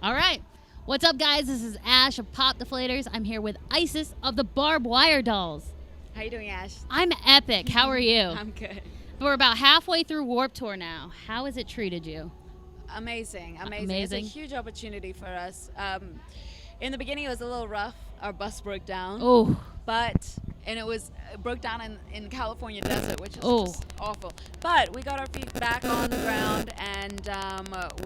All right. What's up, guys? This is Ash of Pop Deflators. I'm here with Isis of the Barb Wire Dolls. How you doing, Ash? I'm epic. How are you? I'm good. We're about halfway through Warped Tour now. How has it treated you? Amazing. It's a huge opportunity for us. In the beginning, it was a little rough. Our bus broke down. Oh. And it broke down in California desert, which is just awful. But we got our feet back on the ground, and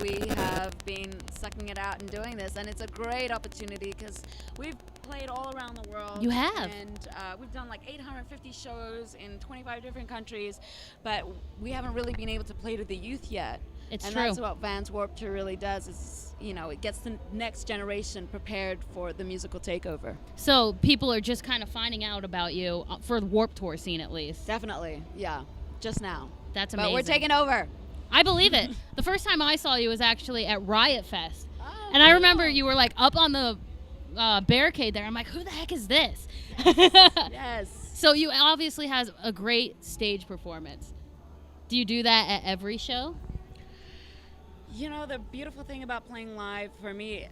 we have been sucking it out and doing this. And it's a great opportunity because we've played all around the world. You have. And we've done like 850 shows in 25 different countries, but we haven't really been able to play to the youth yet. It's and true. That's what Vans Warped Tour really does is, it gets the next generation prepared for the musical takeover. So people are just kind of finding out about you for the Warped Tour scene, at least. Definitely, yeah. Just now. That's amazing. But we're taking over. I believe it. The first time I saw you was actually at Riot Fest. Oh, and I remember you were like up on the barricade there. I'm like, who the heck is this? Yes. So you obviously has a great stage performance. Do you do that at every show? The beautiful thing about playing live for me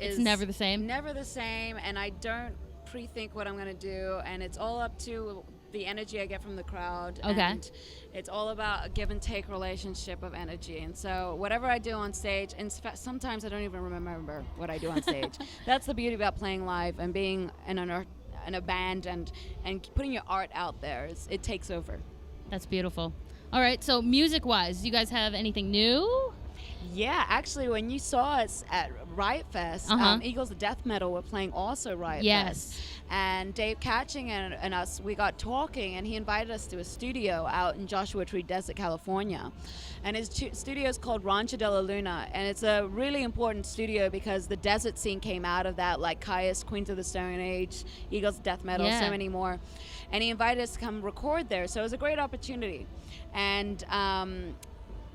is it's never the same. Never the same, and I don't pre-think what I'm going to do, and it's all up to the energy I get from the crowd. Okay. And it's all about a give and take relationship of energy. And so whatever I do on stage, and sometimes I don't even remember what I do on stage. That's the beauty about playing live and being in a band and putting your art out there. It takes over. That's beautiful. All right, so music-wise, do you guys have anything new? Yeah, actually, when you saw us at Riot Fest, Eagles of Death Metal were playing also Riot Fest. And Dave Catching and us, we got talking, and he invited us to a studio out in Joshua Tree Desert, California. And his studio is called Rancho de la Luna, and it's a really important studio because the desert scene came out of that, like Caius, Queens of the Stone Age, Eagles of Death Metal, so many more. And he invited us to come record there, so it was a great opportunity. And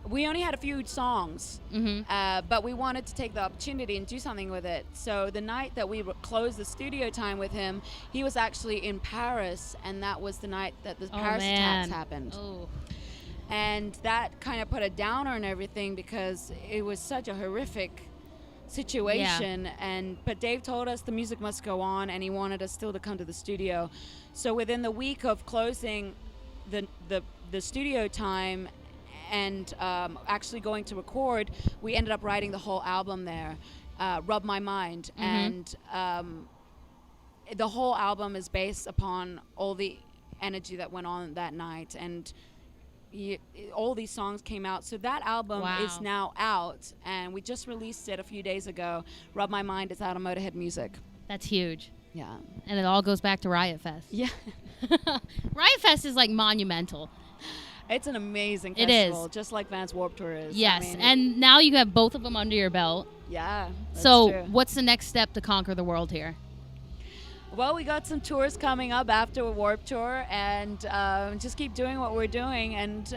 we only had a few songs, but we wanted to take the opportunity and do something with it. So the night that we closed the studio time with him, he was actually in Paris, and that was the night that the Paris attacks happened. Oh. And that kind of put a downer on everything because it was such a horrific situation. But Dave told us the music must go on, and he wanted us still to come to the studio. So within the week of closing the studio time and actually going to record, we ended up writing the whole album there, Rub My Mind. And the whole album is based upon all the energy that went on that night. And all these songs came out. So that album is now out, and we just released it a few days ago. Rub My Mind is out on Motorhead Music. That's huge. Yeah. And it all goes back to Riot Fest. Yeah. Riot Fest is like monumental. It's an amazing festival. It is. Just like Vans Warped Tour is. Yes, and now you have both of them under your belt. Yeah, that's true. What's the next step to conquer the world here? Well, we got some tours coming up after a Warped Tour, and just keep doing what we're doing. And,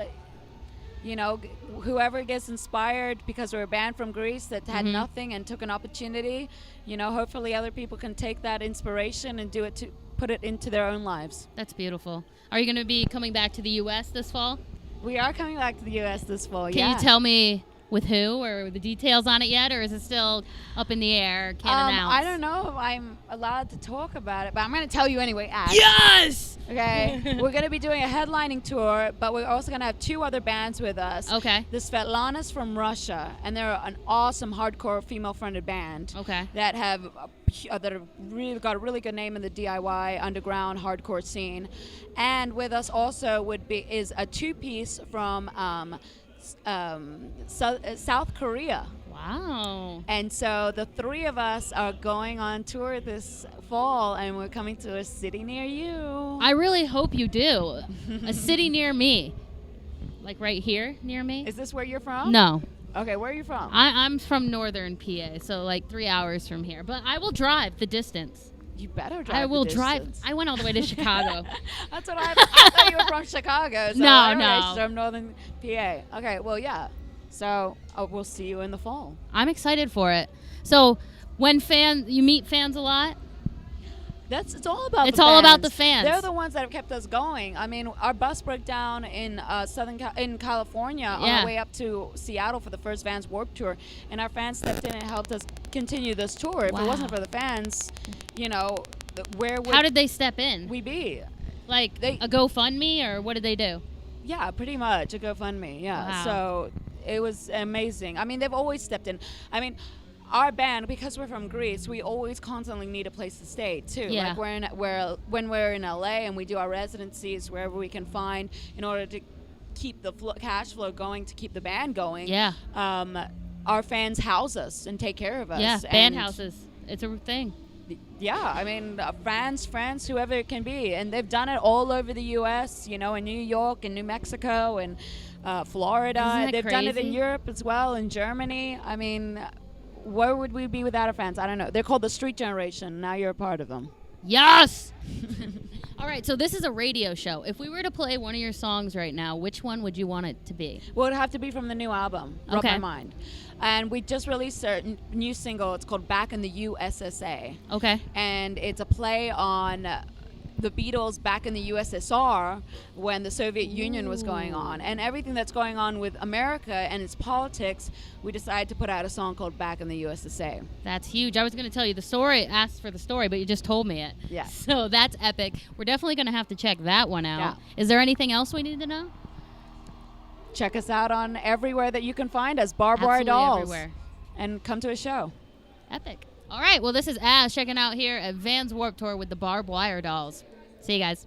whoever gets inspired, because we're a band from Greece that had nothing and took an opportunity, hopefully other people can take that inspiration and put it into their own lives. That's beautiful. Are you going to be coming back to the U.S. this fall? We are coming back to the U.S. this fall, Can you tell me with who or the details on it yet, or is it still up in the air? Can't announce? I don't know if I'm allowed to talk about it, but I'm going to tell you anyway, Ash. Yes! Okay. We're going to be doing a headlining tour, but we're also going to have two other bands with us. Okay. The Svetlanas from Russia, and they're an awesome hardcore female-fronted band. Okay. That have really got a really good name in the DIY underground hardcore scene. And with us also is a two-piece from South Korea. Wow. And so the three of us are going on tour this fall, and we're coming to a city near you. I really hope you do. A city near me. Like right here near me. Is this where you're from? No. Okay, where are you from? I'm from northern PA, so like 3 hours from here. But I will drive the distance. You better drive. I will the drive. distance. I went all the way to Chicago. That's what I thought you were from Chicago. So No. from northern PA. Okay, well, yeah. So we'll see you in the fall. I'm excited for it. So when you meet fans a lot? It's all about it's the all fans. about the fans. They're the ones that have kept us going. I mean, our bus broke down in in California on our way up to Seattle for the first Vans Warped Tour, and our fans stepped in and helped us continue this tour. If it wasn't for the fans, you know, where would how did they step in? we be? Like a GoFundMe, or what did they do? Yeah, pretty much a GoFundMe. Yeah, wow. So it was amazing. I mean, they've always stepped in. I mean, our band, because we're from Greece, we always constantly need a place to stay too. Yeah. Like when we're in LA and we do our residencies wherever we can find in order to keep the cash flow going, to keep the band going. Yeah. Our fans house us and take care of us. Yeah, band houses. It's a thing. Yeah, I mean, friends, whoever it can be. And they've done it all over the U.S., you know, in New York and New Mexico and Florida. They've done it in Europe as well, in Germany. I mean, where would we be without our fans? I don't know. They're called the Street Generation. Now you're a part of them. Yes! All right, so this is a radio show. If we were to play one of your songs right now, which one would you want it to be? Well, it'd have to be from the new album, Rub My Mind. And we just released a new single. It's called Back in the USSA. Okay. And it's a play on the Beatles back in the USSR when the Soviet Union was going on. And everything that's going on with America and its politics, we decided to put out a song called Back in the USSA. That's huge. I was going to tell you the story, asked for the story, but you just told me it. Yeah. So that's epic. We're definitely going to have to check that one out. Yeah. Is there anything else we need to know? Check us out on everywhere that you can find us, Barb Dolls. Everywhere. And come to a show. Epic. All right. Well, this is Ash checking out here at Vans Warped Tour with the Barbed Wire Dolls. See you guys.